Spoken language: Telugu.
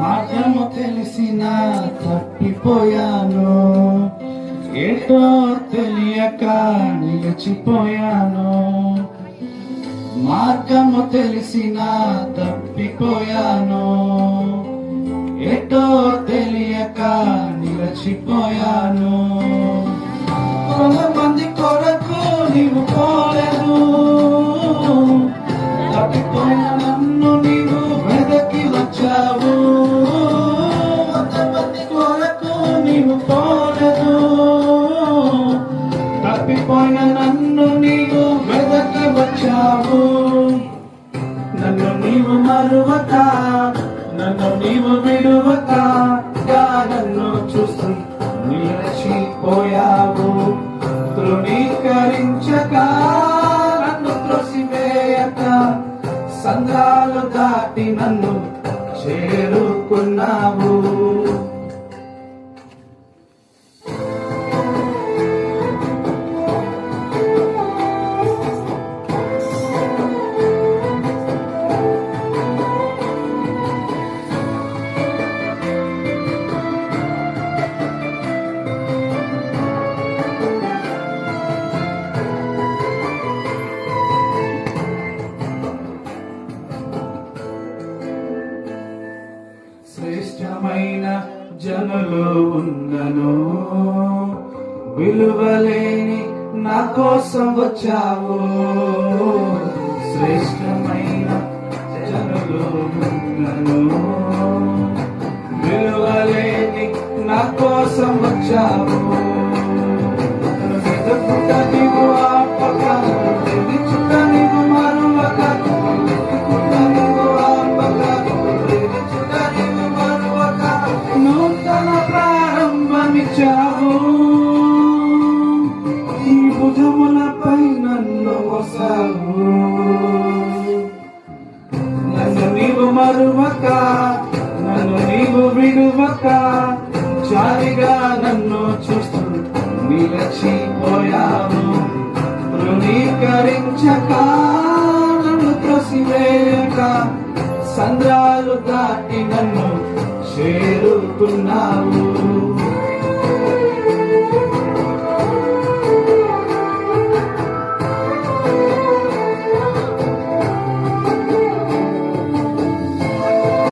మార్గము తెలిసిన తప్పిపోయాను, ఏటో తెలియక నిలిచిపోయాను. మార్గము తెలిసిన తప్పిపోయాను, ఏటో తెలియక నిలిచిపోయాను. కొంతమంది కొరకు నీవు పోలేదు, తప్పిపోయిన నన్ను నీవు వెదకి వచ్చావు. కొంతమంది కొరకు నీవు పోలేదు, తప్పిపోయిన నన్ను నీవు వెదకి వచ్చావు. నన్ను నీవు మరువక, నన్ను నీవు విడువక, నన్ను చూస్తూ నిలిచిపోయావు. తృణీకరించక, నన్ను త్రోసివేయక, సంద్రాలు దాటి నన్ను చేరుకున్నావు. శ్రేష్టమైన జనులు ఉన్నను, విలువలేని నా కోసం వచ్చావు. శ్రేష్టమైన జనులు ఉన్నను, విలువలేని నా కోసం వచ్చావు. వెతుకుట నీవు ఆపక, వెతుకుట నీవు మరువక, వెతుకుట నీవు ఆపక, వెతుకుట నీవు మరువక, నూతన ప్రారంభమిచ్చావు. ఈ భుజములపై నన్ను మోసావు. నన్ను నీవు మరువక, నన్ను నీవు విడువక, జాలిగా నన్ను చూస్తూ నిలిచిపోయావు. తృణీకరించక, నన్ను త్రోసివేయక, సంద్రాలు దాటి నన్ను చేరుకున్నావు.